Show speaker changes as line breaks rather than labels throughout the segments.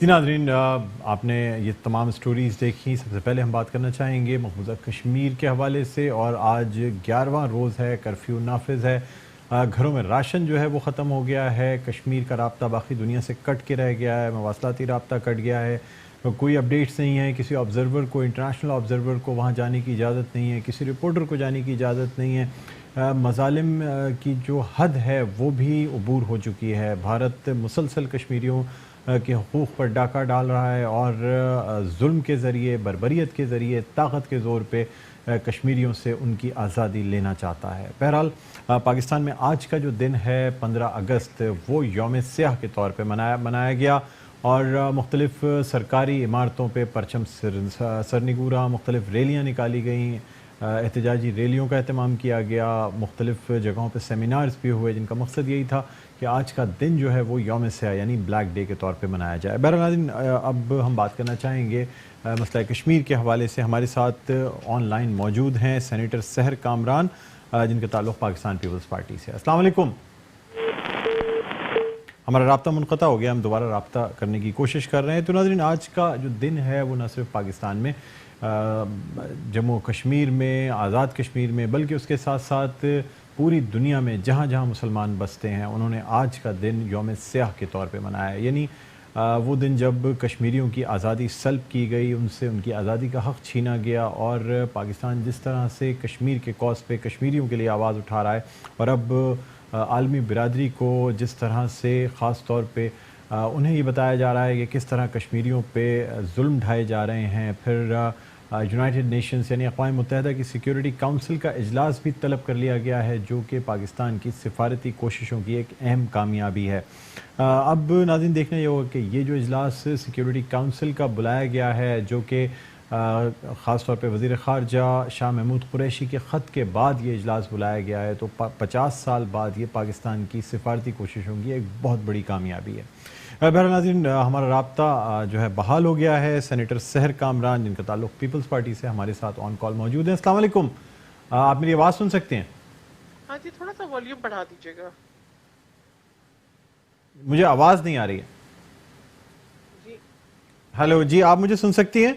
جی ناظرین، آپ نے یہ تمام سٹوریز دیکھی. سب سے پہلے ہم بات کرنا چاہیں گے مقبوضہ کشمیر کے حوالے سے، اور آج 11واں روز ہے، کرفیو نافذ ہے. گھروں میں راشن جو ہے وہ ختم ہو گیا ہے. کشمیر کا رابطہ باقی دنیا سے کٹ کے رہ گیا ہے، مواصلاتی رابطہ کٹ گیا ہے. کوئی اپڈیٹس نہیں ہے، کسی آبزرور کو، انٹرنیشنل آبزرور کو وہاں جانے کی اجازت نہیں ہے، کسی رپورٹر کو جانے کی اجازت نہیں ہے. مظالم کی جو حد ہے وہ بھی عبور ہو چکی ہے. بھارت مسلسل کشمیریوں کے حقوق پر ڈاکہ ڈال رہا ہے اور ظلم کے ذریعے، بربریت کے ذریعے، طاقت کے زور پہ کشمیریوں سے ان کی آزادی لینا چاہتا ہے. بہرحال پاکستان میں آج کا جو دن ہے 15 اگست، وہ یوم سیاہ کے طور پہ منایا گیا، اور مختلف سرکاری عمارتوں پہ پرچم سرنگورا، مختلف ریلیاں نکالی گئیں، احتجاجی ریلیوں کا اہتمام کیا گیا. مختلف جگہوں پہ سیمینارز بھی ہوئے جن کا مقصد یہی تھا کہ آج کا دن جو ہے وہ یوم سیاہ یعنی بلیک ڈے کے طور پہ منایا جائے. بہرحال اب ہم بات کرنا چاہیں گے مسئلہ کشمیر کے حوالے سے. ہمارے ساتھ آن لائن موجود ہیں سینیٹر سحر کامران، جن کا تعلق پاکستان پیپلز پارٹی سے. السلام علیکم. ہمارا رابطہ منقطع ہو گیا، ہم دوبارہ رابطہ کرنے کی کوشش کر رہے ہیں. تو ناظرین، آج کا جو دن ہے وہ نہ صرف پاکستان میں، جموں کشمیر میں، آزاد کشمیر میں، بلکہ اس کے ساتھ ساتھ پوری دنیا میں جہاں جہاں مسلمان بستے ہیں انہوں نے آج کا دن یوم سیاہ کے طور پہ منایا ہے. یعنی وہ دن جب کشمیریوں کی آزادی سلب کی گئی، ان سے ان کی آزادی کا حق چھینا گیا، اور پاکستان جس طرح سے کشمیر کے کوز پہ کشمیریوں کے لیے آواز اٹھا رہا ہے، اور اب عالمی برادری کو جس طرح سے خاص طور پہ انہیں یہ بتایا جا رہا ہے کہ کس طرح کشمیریوں پہ ظلم ڈھائے جا رہے ہیں. پھر یونائٹڈ نیشنز یعنی اقوام متحدہ کی سیکیورٹی کونسل کا اجلاس بھی طلب کر لیا گیا ہے، جو کہ پاکستان کی سفارتی کوششوں کی ایک اہم کامیابی ہے. اب ناظرین، دیکھنا یہ ہوگا کہ یہ جو اجلاس سیکیورٹی کونسل کا بلایا گیا ہے، جو کہ خاص طور پہ وزیر خارجہ شاہ محمود قریشی کے خط کے بعد یہ اجلاس بلایا گیا ہے، تو 50 سال بعد یہ پاکستان کی سفارتی کوششوں کی ایک بہت بڑی کامیابی ہے. بہرحال ناظرین، ہمارا رابطہ جو ہے بحال ہو گیا ہے. سینیٹر سحر کامران، جن کا تعلق پیپلز پارٹی سے، ہمارے ساتھ آن کال موجود ہیں. السلام علیکم. آپ میری آواز سن سکتے ہیں؟
ہاں جی، تھوڑا سا والیوم بڑھا دیجیے گا.
مجھے آواز نہیں آ رہی ہے.
جی
ہیلو، جی آپ مجھے سن سکتی ہیں؟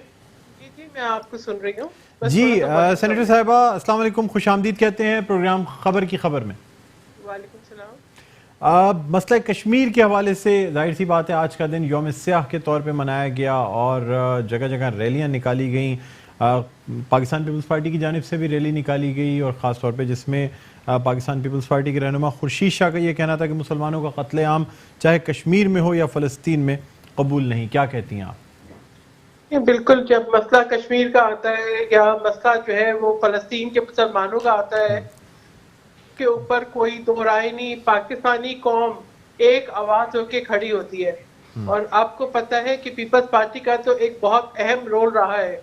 جی میں آپ کو سن رہی ہوں.
جی سینیٹر صاحبہ، السلام علیکم، خوش آمدید کہتے ہیں پروگرام خبر کی خبر میں.
وعلیکم السلام.
مسئلہ کشمیر کے حوالے سے ظاہر سی بات ہے آج کا دن یوم سیاہ کے طور پہ منایا گیا، اور جگہ جگہ ریلیاں نکالی گئیں. پاکستان پیپلز پارٹی کی جانب سے بھی ریلی نکالی گئی، اور خاص طور پہ جس میں پاکستان پیپلز پارٹی کے رہنما خورشید شاہ کا یہ کہنا تھا کہ مسلمانوں کا قتل عام چاہے کشمیر میں ہو یا فلسطین میں قبول نہیں. کیا کہتی ہیں آپ؟
بالکل، جب مسئلہ کشمیر کا آتا ہے یا مسئلہ جو ہے وہ فلسطین کے مسلمانوں کا آتا ہے کے اوپر کوئی دو رائے نہیں. پاکستانی قوم ایک آواز ہو کے کھڑی ہوتی ہے، اور آپ کو پتہ ہے کہ پیپلز پارٹی کا تو ایک بہت اہم رول رہا ہے.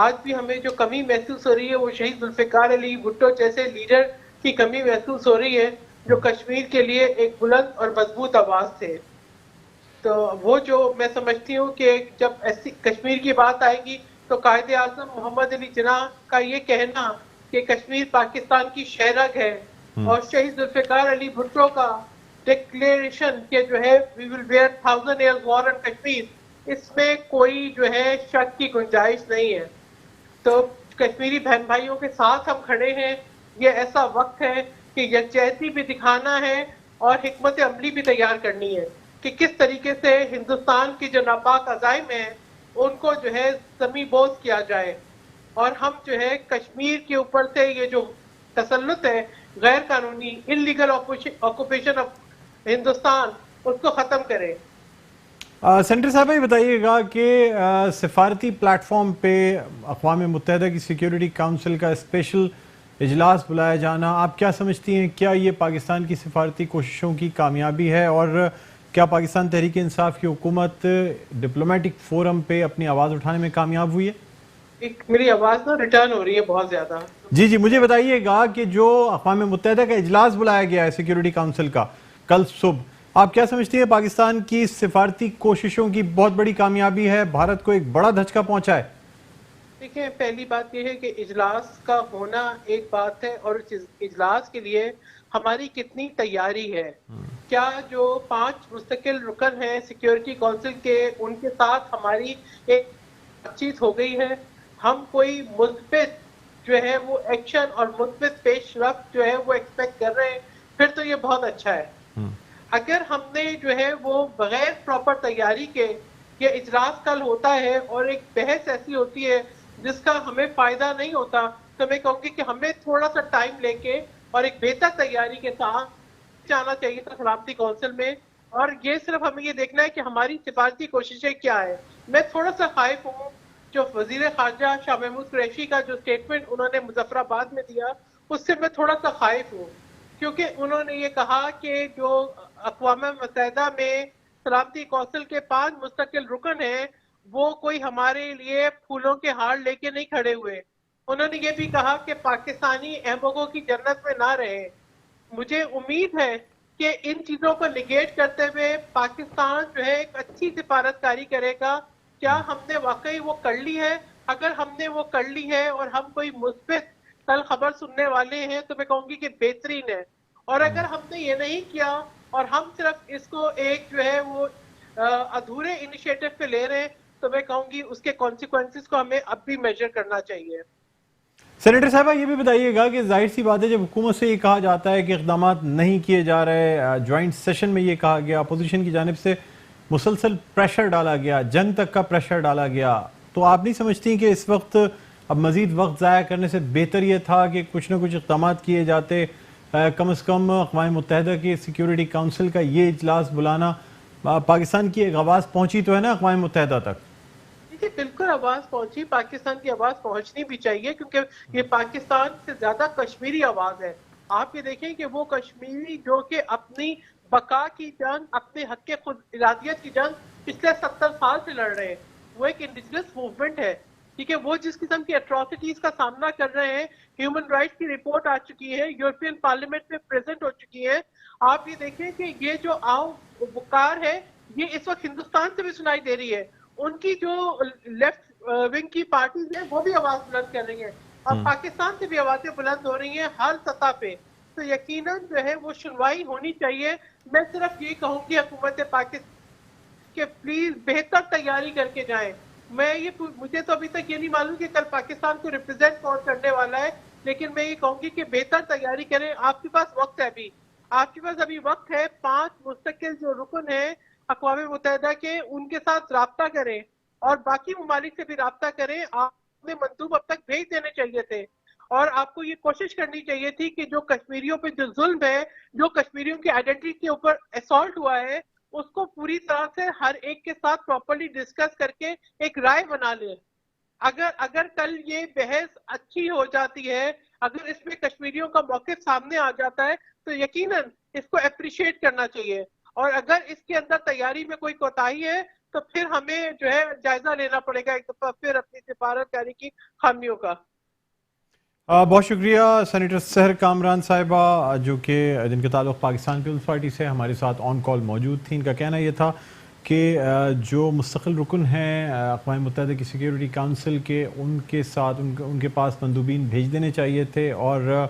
آج بھی ہمیں جو کمی محسوس ہو رہی ہے وہ شہید ذوالفقار علی بھٹو جیسے لیڈر کی کمی محسوس ہو رہی ہے، جو کشمیر کے لیے ایک بلند اور مضبوط آواز تھے. تو وہ جو میں سمجھتی ہوں کہ جب ایسی کشمیر کی بات آئے گی تو قائد اعظم محمد علی جناح کا یہ کہنا کہ کشمیر پاکستان کی شہرگ ہے، اور شہید ذوالفقار علی بھٹو کا ڈکلیریشن کہ جو ہے we will bear 1000 years war on Kashmir, اس میں کوئی جو ہے شک کی گنجائش نہیں ہے. تو کشمیری بہن بھائیوں کے ساتھ ہم کھڑے ہیں. یہ ایسا وقت ہے کہ یکجہتی بھی دکھانا ہے اور حکمت عملی بھی تیار کرنی ہے کہ کس طریقے سے ہندوستان کی جو ناپاک عزائم ہیں ان کو جو ہے زمیں بوس کیا جائے، اور ہم جو ہے کشمیر کے اوپر سے یہ جو تسلط ہے غیر قانونی انلیگل آکوپیشن آف ہندوستان، اس کو ختم کرے.
سینیٹر صاحب یہ بتائیے گا کہ سفارتی پلیٹ فارم پہ اقوام متحدہ کی سیکیورٹی کونسل کا اسپیشل اجلاس بلایا جانا، آپ کیا سمجھتی ہیں؟ کیا یہ پاکستان کی سفارتی کوششوں کی کامیابی ہے، اور کیا پاکستان تحریک انصاف کی حکومت ڈپلومیٹک فورم پہ اپنی آواز اٹھانے میں کامیاب ہوئی ہے؟
میری آواز نا ریٹرن ہو رہی ہے بہت زیادہ.
جی مجھے بتائیے گا کہ جو اقوام متحدہ کا اجلاس بلایا گیا ہے سیکیورٹی کونسل کا کل صبح، آپ کیا سمجھتی ہیں پاکستان کی سفارتی کوششوں کی بہت بڑی کامیابی ہے، بھارت کو ایک بڑا دھچکا پہنچا ہے؟
دیکھیں، پہلی بات یہ ہے کہ اجلاس کا ہونا ایک بات ہے، اور اس اجلاس کے لیے ہماری کتنی تیاری ہے. کیا جو 5 مستقل رکن ہیں سیکیورٹی کونسل کے ان کے ساتھ ہماری ایک بات چیت ہو گئی ہے؟ ہم کوئی مثبت جو ہے وہ ایکشن اور مثبت پیش رفت جو ہے وہ ایکسپیکٹ کر رہے ہیں، پھر تو یہ بہت اچھا ہے. اگر ہم نے جو ہے وہ بغیر پراپر تیاری کے یہ اجلاس کل ہوتا ہے اور ایک بحث ایسی ہوتی ہے جس کا ہمیں فائدہ نہیں ہوتا، تو میں کہوں گی کہ ہمیں تھوڑا سا ٹائم لے کے اور ایک بہتر تیاری کے ساتھ جانا چاہیے تھا سلامتی کونسل میں. اور یہ صرف ہمیں یہ دیکھنا ہے کہ ہماری سفارتی کوششیں کیا ہے. میں تھوڑا سا خائف ہوں جو وزیر خارجہ شاہ محمود قریشی کا جو سٹیٹمنٹ انہوں نے مظفر آباد میں دیا، اس سے میں تھوڑا سا خائف ہوں، کیونکہ انہوں نے یہ کہا کہ جو اقوام متحدہ میں سلامتی کونسل کے 5 مستقل رکن ہیں وہ کوئی ہمارے لیے پھولوں کے ہار لے کے نہیں کھڑے ہوئے. انہوں نے یہ بھی کہا کہ پاکستانی احمقوں کی جنت میں نہ رہے. مجھے امید ہے کہ ان چیزوں کو نگیٹ کرتے ہوئے پاکستان جو ہے ایک اچھی سفارت کاری کرے گا. کیا ہم نے واقعی وہ کر لی ہے؟ اگر ہم نے وہ کر لی ہے اور ہم کوئی مثبت کل خبر سننے والے ہیں تو میں کہوں گی کہ بہترین ہے. اور اگر ہم نے یہ نہیں کیا اور ہم صرف اس کو ایک جو ہے وہ ادھورے انیشیٹو پہ لے رہے ہیں تو میں کہوں گی اس کے کانسیکوینسز کو ہمیں اب بھی میجر کرنا چاہیے.
سینیٹر صاحبہ یہ بھی بتائیے گا کہ ظاہر سی بات ہے جب حکومت سے یہ کہا جاتا ہے کہ اقدامات نہیں کیے جا رہے، جوائنٹ سیشن میں یہ کہا گیا، اپوزیشن کی جانب سے مسلسل پریشر ڈالا گیا، جنگ تک کا پریشر ڈالا گیا، تو آپ نہیں سمجھتی کہ اس وقت اب مزید وقت ضائع کرنے سے بہتر یہ تھا کہ کچھ نہ کچھ اقدامات کیے جاتے؟ کم از کم اقوام متحدہ کی سیکیورٹی کونسل کا یہ اجلاس بلانا، پاکستان کی ایک آواز پہنچی تو ہے نا اقوام متحدہ تک؟
دیکھیے بالکل آواز پہنچی، پاکستان کی آواز پہنچنی بھی چاہیے کیونکہ یہ پاکستان سے زیادہ کشمیری آواز ہے. آپ یہ دیکھیں کہ وہ کشمیری جو کہ اپنی بقا کی جنگ، اپنے حق کے خود ارادیت کی جنگ پچھلے 70 سال سے لڑ رہے ہیں. وہ ایک انڈیجنس موومنٹ ہے، ٹھیک ہے. وہ جس قسم کی اٹراسٹیز کا سامنا کر رہے ہیں، ہیومن رائٹس کی رپورٹ آ چکی ہے، یورپین پارلیمنٹ میں پریزنٹ ہو چکی ہے. آپ یہ دیکھیں کہ یہ جو وقار ہے یہ اس وقت ہندوستان سے بھی سنائی دے رہی ہے. ان کی جو لیفٹ ونگ کی پارٹیز ہیں وہ بھی آواز بلند کر رہی ہیں اور پاکستان سے بھی آوازیں بلند ہو رہی ہیں ہر سطح پہ. تو یقیناً جو ہے وہ سنوائی ہونی چاہیے. میں صرف یہ کہوں گی حکومت پاکستان کہ پلیز بہتر تیاری کر کے جائیں. مجھے تو ابھی تک یہ نہیں معلوم کہ کل پاکستان کو ریپرزینٹ کون کرنے والا ہے، لیکن میں یہ کہوں گی کہ بہتر تیاری کریں. آپ کے پاس وقت ہے، آپ کے پاس ابھی وقت ہے. 5 مستقل جو رکن ہیں اقوام متحدہ کے ان کے ساتھ رابطہ کریں اور باقی ممالک سے بھی رابطہ کریں. آپ نے مندوب اب تک بھیج دینے چاہیے تھے اور آپ کو یہ کوشش کرنی چاہیے تھی کہ جو کشمیریوں پہ جو ظلم ہے، جو کشمیریوں کی آئیڈینٹی کے اوپر اسالٹ ہوا ہے، اس کو پوری طرح سے ہر ایک کے ساتھ پراپرلی ڈسکس کر کے ایک رائے بنا لیں. اگر کل یہ بحث اچھی ہو جاتی ہے، اگر اس میں کشمیریوں کا موقف سامنے آ جاتا ہے تو یقیناً اس کو اپریشیٹ کرنا چاہیے. اور اگر اس کے اندر تیاری میں کوئی کوتاہی ہے تو پھر ہمیں جو ہے جائزہ لینا پڑے گا ایک دفعہ پھر اپنی سفارت کاری کی خامیوں کا.
بہت شکریہ سینیٹر سحر کامران صاحبہ جو کہ جن کا تعلق پاکستان پیپلز پارٹی سے ہمارے ساتھ آن کال موجود تھی. ان کا کہنا یہ تھا کہ جو مستقل رکن ہیں اقوام متحدہ کی سیکیورٹی کونسل کے، ان کے ساتھ ان کے پاس مندوبین بھیج دینے چاہیے تھے اور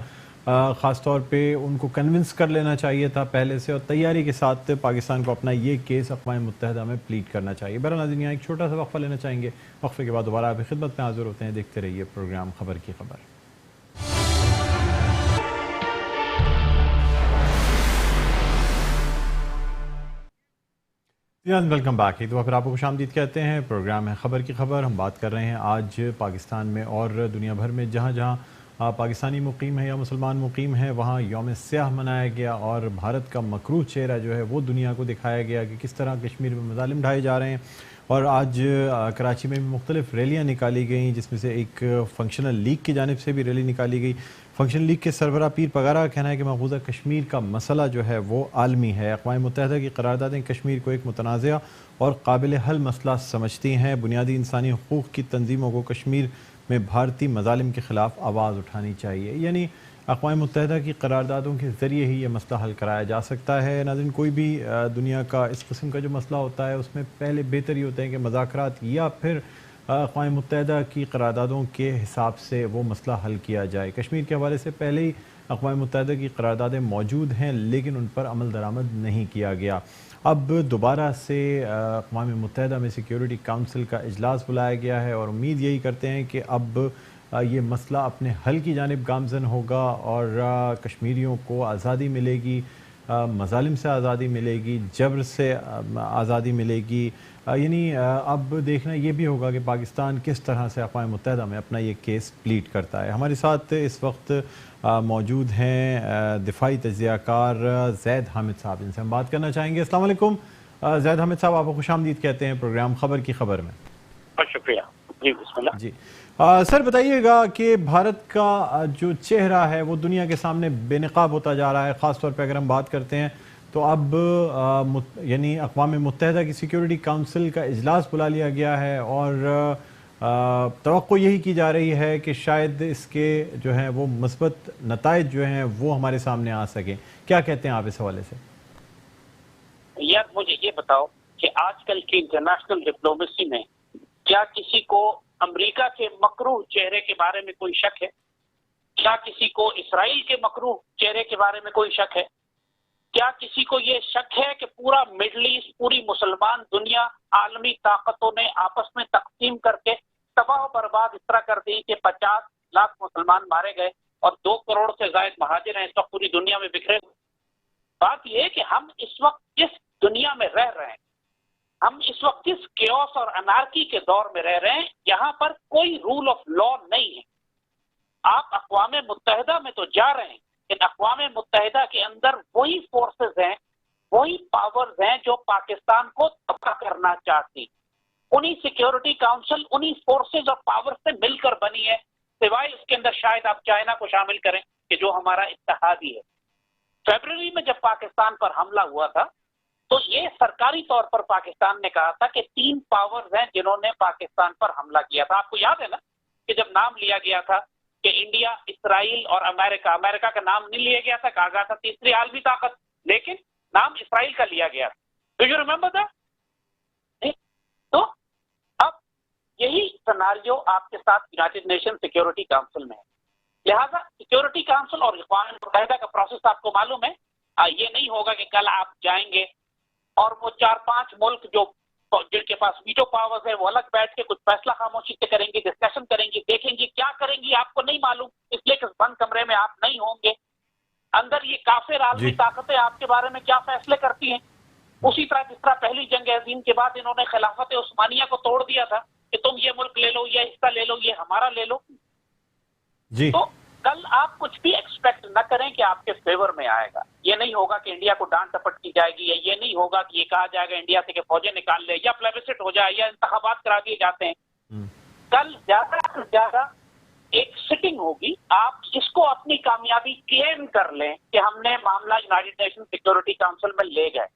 خاص طور پہ ان کو کنونس کر لینا چاہیے تھا پہلے سے، اور تیاری کے ساتھ پاکستان کو اپنا یہ کیس اقوام متحدہ میں پلیٹ کرنا چاہیے. بہرحال ناظرین یہاں ایک چھوٹا سا وقفہ لینا چاہیں گے، وقفے کے بعد دوبارہ آپ کی خدمت میں حاضر ہوتے ہیں. دیکھتے رہیے پروگرام خبر کی خبر. Welcome back. ایک دفعہ پھر آپ کو خوش آمدید کہتے ہیں. پروگرام ہے خبر کی خبر. ہم بات کر رہے ہیں آج پاکستان میں اور دنیا بھر میں جہاں جہاں پاکستانی مقیم ہے یا مسلمان مقیم ہے وہاں یوم سیاہ منایا گیا اور بھارت کا مکروہ چہرہ جو ہے وہ دنیا کو دکھایا گیا کہ کس طرح کشمیر میں مظالم ڈھائے جا رہے ہیں. اور آج کراچی میں بھی مختلف ریلیاں نکالی گئیں، جس میں سے ایک فنکشنل لیگ کی جانب سے بھی ریلی نکالی گئی. فنکشن لیگ کے سربراہ پیر پگارا کا کہنا ہے کہ مقبوضہ کشمیر کا مسئلہ جو ہے وہ عالمی ہے. اقوام متحدہ کی قراردادیں کشمیر کو ایک متنازع اور قابل حل مسئلہ سمجھتی ہیں. بنیادی انسانی حقوق کی تنظیموں کو کشمیر میں بھارتی مظالم کے خلاف آواز اٹھانی چاہیے. یعنی اقوام متحدہ کی قراردادوں کے ذریعے ہی یہ مسئلہ حل کرایا جا سکتا ہے. ناظرین کوئی بھی دنیا کا اس قسم کا جو مسئلہ ہوتا ہے اس میں پہلے بہتر ہی ہوتا ہے کہ مذاکرات یا پھر اقوام متحدہ کی قراردادوں کے حساب سے وہ مسئلہ حل کیا جائے. کشمیر کے حوالے سے پہلے ہی اقوام متحدہ کی قراردادیں موجود ہیں لیکن ان پر عمل درآمد نہیں کیا گیا۔ اب دوبارہ سے اقوام متحدہ میں سیکیورٹی کونسل کا اجلاس بلایا گیا ہے اور امید یہی کرتے ہیں کہ اب یہ مسئلہ اپنے حل کی جانب گامزن ہوگا اور کشمیریوں کو آزادی ملے گی، مظالم سے آزادی ملے گی، جبر سے آزادی ملے گی۔ یعنی اب دیکھنا یہ بھی ہوگا کہ پاکستان کس طرح سے اقوام متحدہ میں اپنا یہ کیس پلیٹ کرتا ہے۔ ہمارے ساتھ اس وقت موجود ہیں دفاعی تجزیہ کار زید حامد صاحب، ان سے ہم بات کرنا چاہیں گے۔ السلام علیکم زید حامد صاحب، آپ کو خوش آمدید کہتے ہیں پروگرام خبر کی خبر میں۔
بہت شکریہ جی، بسم اللہ جی۔
سر بتائیے گا کہ بھارت کا جو چہرہ ہے وہ دنیا کے سامنے بے نقاب ہوتا جا رہا ہے، خاص طور پہ اگر ہم بات کرتے ہیں تو اب یعنی اقوام متحدہ کی سیکیورٹی کونسل کا اجلاس بلا لیا گیا ہے اور توقع یہی کی جا رہی ہے کہ شاید اس کے جو ہیں وہ مثبت نتائج جو ہیں وہ ہمارے سامنے آ سکیں۔ کیا کہتے ہیں آپ اس حوالے سے؟
یار مجھے یہ بتاؤ کہ آج کل کی انٹرنیشنل ڈپلومیسی میں کیا کسی کو امریکہ کے مکروہ چہرے کے بارے میں کوئی شک ہے؟ کیا کسی کو اسرائیل کے مکروہ چہرے کے بارے میں کوئی شک ہے؟ کیا کسی کو یہ شک ہے کہ پورا مڈل ایسٹ، پوری مسلمان دنیا عالمی طاقتوں نے آپس میں تقسیم کر کے تباہ و برباد اس طرح کر دی کہ 50 لاکھ مسلمان مارے گئے اور 2 کروڑ سے زائد مہاجر ہیں اس وقت پوری دنیا میں بکھرے ہوئے؟ بات یہ ہے کہ ہم اس وقت جس دنیا میں رہ رہے ہیں، ہم اس وقت جس کیوس اور انارکی کے دور میں رہ رہے ہیں، یہاں پر کوئی رول آف لا نہیں ہے۔ آپ اقوام متحدہ میں تو جا رہے ہیں لیکن اقوام متحدہ کے اندر وہی فورسز ہیں، وہی پاورز ہیں جو پاکستان کو تباہ کرنا چاہتی۔ انہی سیکیورٹی کونسل انہی فورسز اور پاور سے مل کر بنی ہے، سوائے اس کے اندر شاید آپ چائنا کو شامل کریں کہ جو ہمارا اتحادی ہے۔ فیبروری میں جب پاکستان پر حملہ ہوا تھا تو یہ سرکاری طور پر پاکستان نے کہا تھا کہ 3 پاورز ہیں جنہوں نے پاکستان پر حملہ کیا تھا۔ آپ کو یاد ہے نا کہ جب نام لیا گیا تھا کہ انڈیا، اسرائیل اور امریکہ کا نام نہیں لیا گیا تھا، کہا گیا تھا تیسری عالمی طاقت، لیکن نام اسرائیل کا لیا گیا تھا۔ Do you remember that? تو اب یہی سیناریو آپ کے ساتھ یونائیٹڈ نیشن سیکیورٹی کونسل میں ہے۔ لہذا سیکیورٹی کونسل اور اقوام متحدہ کا پروسیس آپ کو معلوم ہے، یہ نہیں ہوگا کہ کل آپ جائیں گے اور وہ 4-5 ملک جو جن کے پاس ویٹو پاورز ہے وہ الگ بیٹھ کے کچھ فیصلہ خاموشی سے کریں گے، ڈسکشن کریں گے، دیکھیں گے کیا کریں گی آپ کو نہیں معلوم، اس لیے کہ بند کمرے میں آپ نہیں ہوں گے۔ اندر یہ کافر عالمی طاقتیں آپ کے بارے میں کیا فیصلے کرتی ہیں، اسی طرح جس طرح پہلی جنگ عظیم کے بعد انہوں نے خلافت عثمانیہ کو توڑ دیا تھا کہ تم یہ ملک لے لو، یہ حصہ لے لو، یہ ہمارا لے لو۔ تو کل آپ کچھ بھی ایکسپیکٹ نہ کریں کہ آپ کے فیور میں آئے گا۔ یہ نہیں ہوگا کہ انڈیا کو ڈانٹ ٹپٹ کی جائے گی، یا یہ نہیں ہوگا کہ یہ کہا جائے گا انڈیا سے کہ فوجیں نکال لے، یا پلیبسٹ ہو جائے، یا انتخابات کرا دیے جاتے ہیں۔ کل زیادہ سے زیادہ ایک سٹنگ ہوگی، آپ اس کو اپنی کامیابی کلیم کر لیں کہ ہم نے معاملہ یونائیٹڈ نیشن سیکیورٹی کونسل میں لے گئے،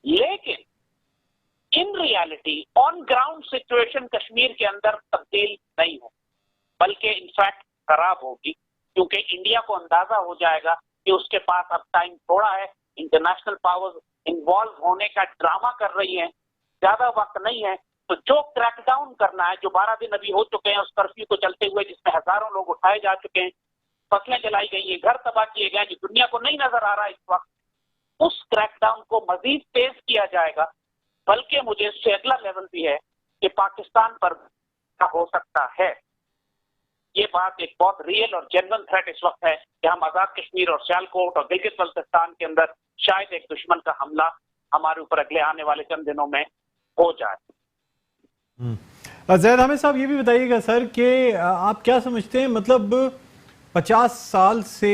لیکن in reality on ground situation Kashmir کے اندر تبدیل نہیں ہو، بلکہ انفیکٹ خراب ہوگی، کیونکہ انڈیا کو اندازہ ہو جائے گا کہ اس کے پاس اب ٹائم تھوڑا ہے، انٹرنیشنل پاورز انوالو ہونے کا ڈرامہ کر رہی ہیں، زیادہ وقت نہیں ہے، تو جو کریک ڈاؤن کرنا ہے، جو 12 دن ابھی ہو چکے ہیں اس کرفیو کو چلتے ہوئے جس میں ہزاروں لوگ اٹھائے جا چکے ہیں، فصلیں جلائی گئی ہیں، گھر تباہ کیے گئے ہیں، جو دنیا کو نہیں نظر آ رہا ہے اس وقت، اس کریک ڈاؤن کو مزید تیز کیا جائے گا۔ بلکہ مجھے اس سے اگلا لیول بھی ہے کہ پاکستان پر ہو سکتا ہے، یہ بات ایک بہت ریئل اور جینون تھریٹ اس وقت ہے کہ ہم آزاد کشمیر اور سیالکوٹ اور گلگت بلتستان کے اندر شاید ایک دشمن کا حملہ ہمارے اوپر اگلے آنے والے چند دنوں میں ہو جائے۔
زید حامد صاحب یہ بھی بتائیے گا سر کہ آپ کیا سمجھتے ہیں، مطلب 50 سال سے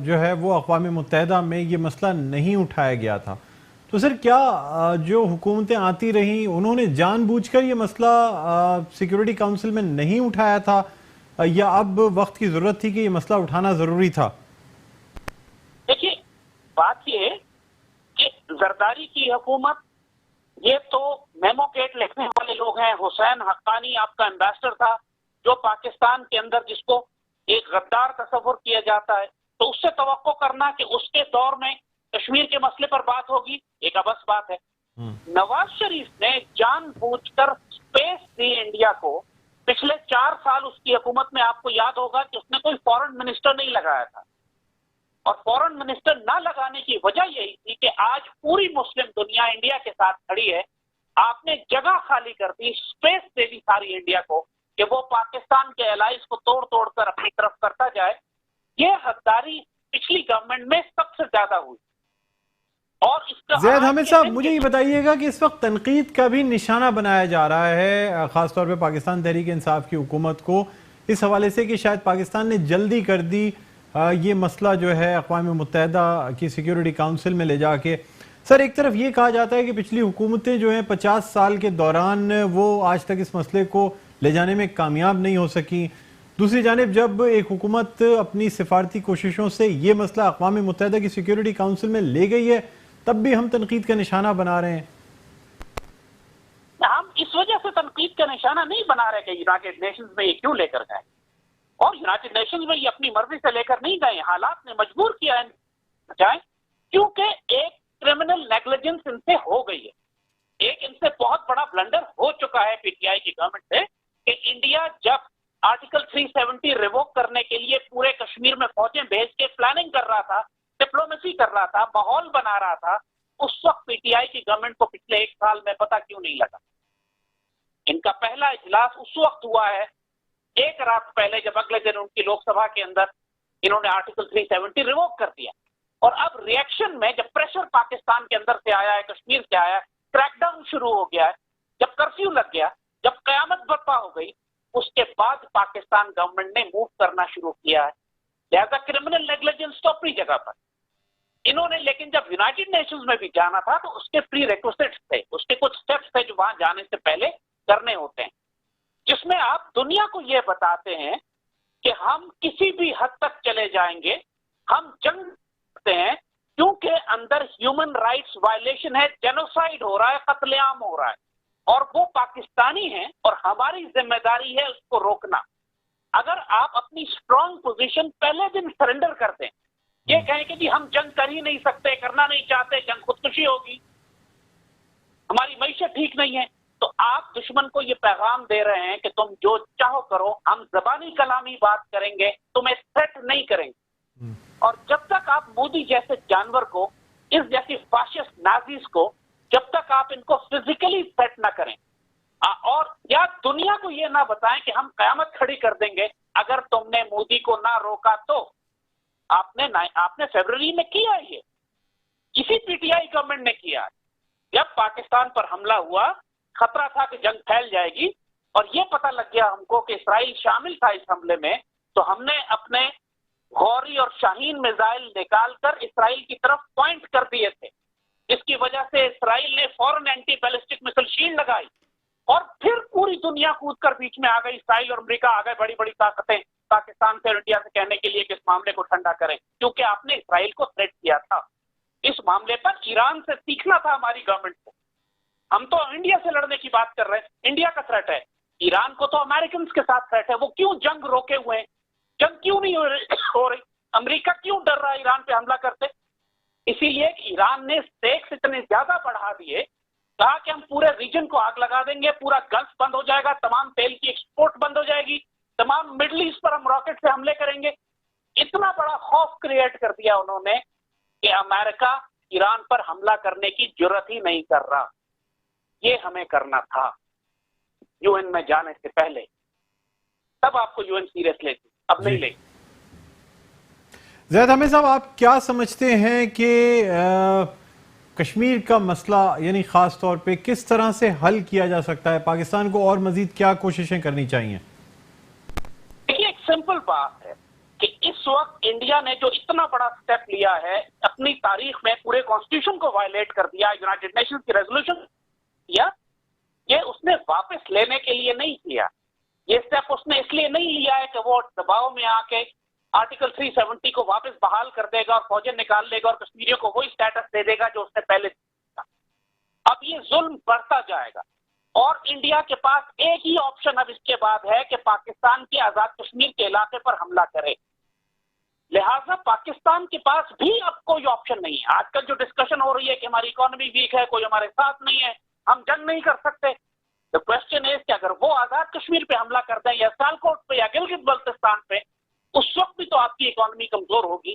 جو ہے وہ اقوام متحدہ میں یہ مسئلہ نہیں اٹھایا گیا تھا، تو سر کیا جو حکومتیں آتی رہیں انہوں نے جان بوجھ کر یہ مسئلہ سیکیورٹی کونسل میں نہیں اٹھایا تھا، یا اب وقت کی ضرورت تھی کہ یہ مسئلہ اٹھانا ضروری تھا؟
دیکھیے بات یہ ہے کہ زرداری کی حکومت، یہ تو میموکیٹ لکھنے والے لوگ ہیں، حسین حقانی آپ کا ایمبیسڈر تھا، جو پاکستان کے اندر جس کو ایک غدار تصور کیا جاتا ہے، تو اس سے توقع کرنا کہ اس کے دور میں کشمیر کے مسئلے پر بات ہوگی ایک ابس بات ہے۔ نواز شریف نے جان بوجھ کر اسپیس دی انڈیا کو، پچھلے 4 سال اس کی حکومت میں آپ کو یاد ہوگا کہ اس نے کوئی فورن منسٹر نہیں لگایا تھا، اور فورن منسٹر نہ لگانے کی وجہ یہی تھی کہ آج پوری مسلم دنیا انڈیا کے ساتھ کھڑی ہے. آپ نے جگہ خالی کر دی, اسپیس دے دی ساری انڈیا کو کہ وہ پاکستان کے الائز کو توڑ توڑ کر اپنی طرف کرتا جائے. یہ حقداری پچھلی گورنمنٹ میں سب سے زیادہ ہوئی. اور اس کا
زید حامد صاحب مجھے یہ بتائیے گا کہ اس وقت تنقید کا بھی نشانہ بنایا جا رہا ہے خاص طور پہ پاکستان تحریک انصاف کی حکومت کو اس حوالے سے کہ شاید پاکستان نے جلدی کر دی یہ مسئلہ جو ہے اقوام متحدہ کی سیکیورٹی کاؤنسل میں لے جا کے. سر ایک طرف یہ کہا جاتا ہے کہ پچھلی حکومتیں جو ہیں 50 سال کے دوران وہ آج تک اس مسئلے کو لے جانے میں کامیاب نہیں ہو سکی. دوسری جانب جب ایک حکومت اپنی سفارتی کوششوں سے یہ مسئلہ اقوام متحدہ کی سیکیورٹی کاؤنسل میں لے گئی ہے تب بھی ہم تنقید کا نشانہ بنا رہے ہیں.
ہم اس وجہ سے تنقید کا نشانہ نہیں بنا رہے کہ یونائٹڈ نیشنز میں یہ کیوں لے کر گئے, اور یونائٹڈ نیشنز میں یہ اپنی مرضی سے لے کر نہیں گئے, حالات نے مجبور کیا ہے جائیں, کیونکہ ایک کرمنل نیگلیجنس ان سے ہو گئی ہے. ایک ان سے بہت بڑا بلنڈر ہو چکا ہے پی ٹی آئی کی گورنمنٹ سے کہ انڈیا جب آرٹیکل 370 ریووک کرنے کے لیے پورے کشمیر میں فوجیں بھیج کے پلاننگ کر رہا تھا, ڈپلومیسی کر رہا تھا, ماحول بنا رہا تھا, اس وقت پی ٹی آئی کی گورنمنٹ کو پچھلے 1 سال میں پتہ کیوں نہیں لگا. ان کا پہلا اجلاس اس وقت ہوا ہے 1 رات پہلے جب اگلے دن ان کی لوک سبھا کے اندر انہوں نے آرٹیکل 370 ریووک کر دیا. اور اب ریئیکشن میں جب پریشر پاکستان کے اندر سے آیا ہے, کشمیر سے آیا ہے, کریک ڈاؤن شروع ہو گیا ہے, جب کرفیو لگ گیا, جب قیامت برپا ہو گئی, اس کے بعد پاکستان گورنمنٹ نے موو کرنا شروع کیا ہے. لہذا کرمنل نیگلیجنس تو اپنی جگہ پر انہوں نے, لیکن جب یونائٹڈ نیشنز میں بھی جانا تھا تو اس کے پری ریکوسٹس تھے, اس کے کچھ سٹیپس تھے جو وہاں جانے سے پہلے کرنے ہوتے ہیں, جس میں آپ دنیا کو یہ بتاتے ہیں کہ ہم کسی بھی حد تک چلے جائیں گے, ہم جنگ کرتے ہیں کیونکہ اندر ہیومن رائٹس وائلیشن ہے, جینوسائیڈ ہو رہا ہے, قتل عام ہو رہا ہے, اور وہ پاکستانی ہیں اور ہماری ذمہ داری ہے اس کو روکنا. اگر آپ اپنی اسٹرانگ پوزیشن پہلے دن سرنڈر کر دیں, یہ کہیں کہ جی ہم جنگ کر ہی نہیں سکتے, کرنا نہیں چاہتے, جنگ خودکشی ہوگی, ہماری معیشت ٹھیک نہیں ہے, تو آپ دشمن کو یہ پیغام دے رہے ہیں کہ تم جو چاہو کرو, ہم زبانی کلامی بات کریں گے, تمہیں تھریٹ نہیں کریں گے. اور جب تک آپ مودی جیسے جانور کو, اس جیسی فاشسٹ نازیز کو, جب تک آپ ان کو فزیکلی تھریٹ نہ کریں اور یا دنیا کو یہ نہ بتائیں کہ ہم قیامت کھڑی کر دیں گے اگر تم نے مودی کو نہ روکا, تو آپ نے فیبرری میں کیا یہ, کسی پی ٹی آئی گورنمنٹ نے کیا. جب پاکستان پر حملہ ہوا, خطرہ تھا کہ جنگ پھیل جائے گی, اور یہ پتہ لگ گیا ہم کو کہ اسرائیل شامل تھا اس حملے میں, تو ہم نے اپنے غوری اور شاہین میزائل نکال کر اسرائیل کی طرف پوائنٹ کر دیے تھے, جس کی وجہ سے اسرائیل نے فوراً اینٹی بیلسٹک مسل شیلڈ لگائی, اور پھر پوری دنیا کود کر بیچ میں آ گئی, اسرائیل اور امریکہ آ گئے, بڑی بڑی طاقتیں پاکستان سے اور انڈیا سے کہنے کے لیے کہ اس معاملے کو ٹھنڈا کریں, کیونکہ آپ نے اسرائیل کو تھریٹ کیا تھا. اس معاملے پر ایران سے سیکھنا تھا ہماری گورنمنٹ کو. ہم تو انڈیا سے لڑنے کی بات کر رہے ہیں, انڈیا کا تھریٹ ہے, ایران کو تو امریکنز کے ساتھ تھریٹ ہے, وہ کیوں جنگ روکے ہوئے ہیں, جنگ کیوں نہیں ہو رہی, امریکہ کیوں ڈر رہا ہے ایران پہ حملہ کرتے. اسی لیے ایران نے سٹیکس اتنے زیادہ بڑھا دیے, کہا کہ ہم پورے ریجن کو آگ لگا دیں گے, پورا گلف بند ہو جائے گا, تمام تیل کی ایکسپورٹ بند ہو جائے گی, تمام مڈل ایسٹ پر ہم راکٹ سے حملے کریں گے. اتنا بڑا خوف کریٹ کر دیا انہوں نے کہ امریکہ ایران پر حملہ کرنے کی جرات ہی نہیں کر رہا. یہ ہمیں کرنا تھا یو این میں جانے سے پہلے, تب آپ کو یو این سیریس لیتی, اب نہیں لے.
زید حامد صاحب آپ کیا سمجھتے ہیں کہ کشمیر کا مسئلہ یعنی خاص طور پہ کس طرح سے حل کیا جا سکتا ہے, پاکستان کو اور مزید کیا کوششیں کرنی چاہیے؟
دیکھیے ایک سمپل بات ہے کہ اس وقت انڈیا نے جو اتنا بڑا سٹیپ لیا ہے, اپنی تاریخ میں پورے کانسٹیٹیوشن کو وائلیٹ کر دیا, یونائٹڈ نیشنز کی ریزولوشن کیا, یہ اس نے واپس لینے کے لیے نہیں کیا. یہ سٹیپ اس نے اس لیے نہیں لیا ہے کہ وہ دباؤ میں آ کے آرٹیکل 370 کو واپس بحال کر دے گا اور فوجیں نکال لے گا اور کشمیریوں کو وہی سٹیٹس دے دے گا جو اس نے پہلے دیا. اب یہ ظلم بڑھتا جائے گا, اور انڈیا کے پاس ایک ہی آپشن اب اس کے بعد ہے کہ پاکستان کے آزاد کشمیر کے علاقے پر حملہ کرے. لہٰذا پاکستان کے پاس بھی اب کوئی آپشن نہیں ہے. آج کل جو ڈسکشن ہو رہی ہے کہ ہماری اکانومی ویک ہے, کوئی ہمارے ساتھ نہیں ہے, ہم جنگ نہیں کر سکتے. The question is کہ اگر وہ آزاد کشمیر پہ حملہ کر دیں یا سیالکوٹ پہ یا گلگت بلتستان پہ, اس وقت بھی تو آپ کی اکانومی کمزور ہوگی.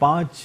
5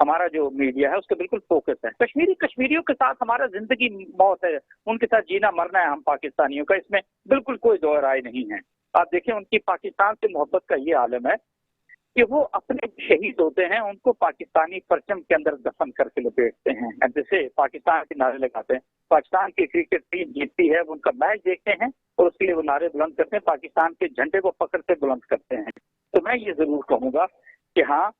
ہمارا جو میڈیا ہے اس کا بالکل فوکس ہے. کشمیریوں کے ساتھ ہمارا زندگی موت ہے, ان کے ساتھ جینا مرنا ہے ہم پاکستانیوں کا, اس میں بالکل کوئی دو رائے نہیں ہے. آپ دیکھیں ان کی پاکستان سے محبت کا یہ عالم ہے کہ وہ اپنے شہید ہوتے ہیں ان کو پاکستانی پرچم کے اندر دفن کر کے لپیٹتے ہیں, جیسے پاکستان کے نعرے لگاتے ہیں. پاکستان کی کرکٹ ٹیم جیتتی ہے, وہ ان کا میچ دیکھتے ہیں اور اس کے لیے وہ نعرے بلند کرتے ہیں, پاکستان کے جھنڈے کو پکڑ سے بلند کرتے ہیں. تو میں یہ ضرور کہوں گا کہ ہاں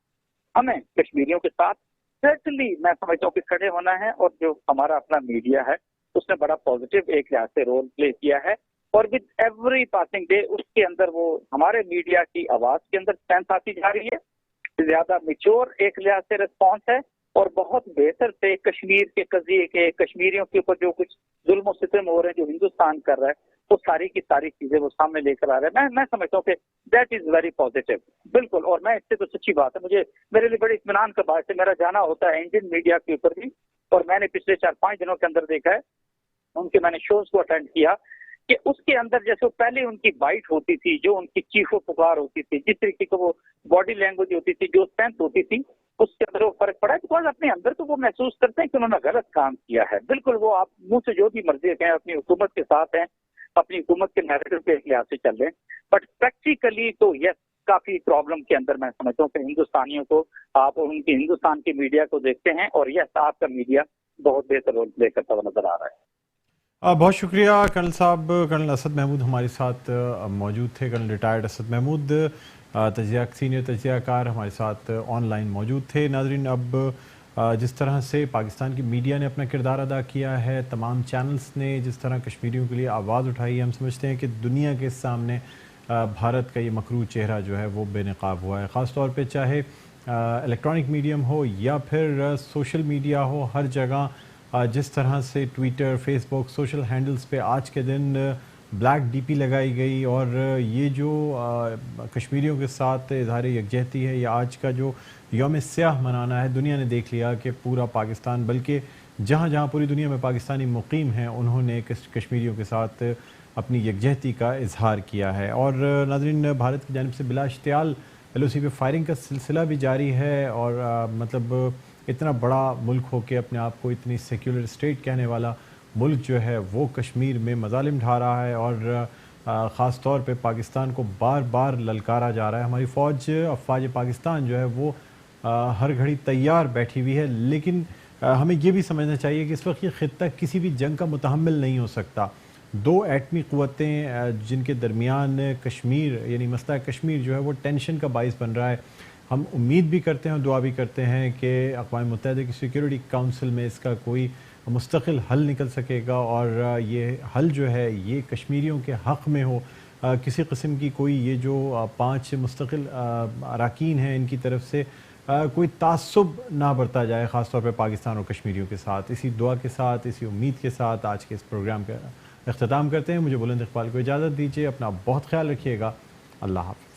ہمیں کشمیریوں کے ساتھ سرٹنلی میں سمجھتا ہوں کہ کھڑے ہونا ہے, اور جو ہمارا اپنا میڈیا ہے اس نے بڑا پازیٹیو ایک لحاظ سے رول پلے کیا ہے, اور ود ایوری پاسنگ ڈے اس کے اندر وہ ہمارے میڈیا کی آواز کے اندر اسٹرینتھ آتی جا رہی ہے, زیادہ میچور ایک لحاظ سے ریسپانس ہے, اور بہت بہتر سے کشمیر کے قضیے کے, کشمیریوں کے اوپر جو کچھ ظلم و ستم ہو رہے ہیں جو ہندوستان کر رہا ہے وہ ساری کی ساری چیزیں وہ سامنے لے کر آ رہے ہیں. میں سمجھتا ہوں کہ دیٹ از ویری پازیٹیو بالکل, اور میں اس سے تو سچی بات ہے, میرے لیے بڑے اطمینان کا باعث ہے. میرا جانا ہوتا ہے انڈین میڈیا کے اوپر بھی, اور میں نے پچھلے 4-5 دنوں کے اندر دیکھا ہے ان کے, میں نے شوز کو اٹینڈ کیا کہ اس کے اندر جیسے پہلے ان کی بائٹ ہوتی تھی, جو ان کی چیخ و پکار ہوتی تھی, جس طریقے کی وہ باڈی لینگویج ہوتی تھی, جو اسٹرینتھ ہوتی تھی, اس کے اندر وہ فرق پڑا ہے. بیکاز اپنے اندر تو وہ محسوس کرتے ہیں کہ انہوں نے غلط کام کیا ہے. بالکل وہ آپ منہ سے جو بھی مرضی کہیں, اپنی حکومت کے ساتھ ہیں, اپنی حکومت کے نیریٹو پہ ایک لحاظ سے چل رہے ہیں, بٹ پریکٹیکلی تو یس کافی پرابلم کے اندر میں سمجھتا ہوں کہ ہندوستانیوں کو آپ ان کی ہندوستان کی میڈیا کو دیکھتے ہیں, اور یس آپ کا میڈیا بہت بہتر رول پلے کرتا ہوا نظر آ رہا ہے.
بہت شکریہ کرنل صاحب. کرنل اسد محمود ہمارے ساتھ موجود تھے. Colonel retired Asad Mahmood senior تجزیہ کار ہمارے ساتھ آن لائن موجود تھے. ناظرین, اب جس طرح سے پاکستان کی میڈیا نے اپنا کردار ادا کیا ہے, تمام چینلز نے جس طرح کشمیریوں کے لیے آواز اٹھائی ہے, ہم سمجھتے ہیں کہ دنیا کے سامنے بھارت کا یہ مکروہ چہرہ جو ہے وہ بے نقاب ہوا ہے. خاص طور پہ چاہے الیکٹرانک میڈیم ہو یا پھر سوشل میڈیا ہو, ہر جگہ جس طرح سے ٹویٹر, فیس بک, سوشل ہینڈلز پہ آج کے دن بلیک ڈی پی لگائی گئی, اور یہ جو کشمیریوں کے ساتھ اظہار یکجہتی ہے, یا آج کا جو یوم سیاہ منانا ہے, دنیا نے دیکھ لیا کہ پورا پاکستان, بلکہ جہاں جہاں پوری دنیا میں پاکستانی مقیم ہیں, انہوں نے کشمیریوں کے ساتھ اپنی یکجہتی کا اظہار کیا ہے. اور ناظرین, بھارت کی جانب سے بلا اشتعال ایل او سی پہ فائرنگ کا سلسلہ بھی جاری ہے, اور مطلب اتنا بڑا ملک ہو کے اپنے آپ کو اتنی سیکولر اسٹیٹ کہنے والا ملک جو ہے وہ کشمیر میں مظالم ڈھا رہا ہے, اور خاص طور پہ پاکستان کو بار بار للکارا جا رہا ہے. ہماری افواج پاکستان جو ہے وہ ہر گھڑی تیار بیٹھی ہوئی ہے, لیکن ہمیں یہ بھی سمجھنا چاہیے کہ اس وقت یہ خطہ کسی بھی جنگ کا متحمل نہیں ہو سکتا. 2 ایٹمی قوتیں جن کے درمیان کشمیر یعنی مسئلہ کشمیر جو ہے وہ ٹینشن کا باعث بن رہا ہے. ہم امید بھی کرتے ہیں اور دعا بھی کرتے ہیں کہ اقوام متحدہ کی سیکیورٹی کونسل میں اس کا کوئی مستقل حل نکل سکے گا, اور یہ حل جو ہے یہ کشمیریوں کے حق میں ہو. کسی قسم کی کوئی یہ جو 5 مستقل اراکین ہیں ان کی طرف سے کوئی تعصب نہ برتا جائے, خاص طور پہ پاکستان اور کشمیریوں کے ساتھ. اسی دعا کے ساتھ, اسی امید کے ساتھ آج کے اس پروگرام کا اختتام کرتے ہیں. مجھے بلند اقبال کو اجازت دیجیے. اپنا بہت خیال رکھیے گا. اللہ حافظ.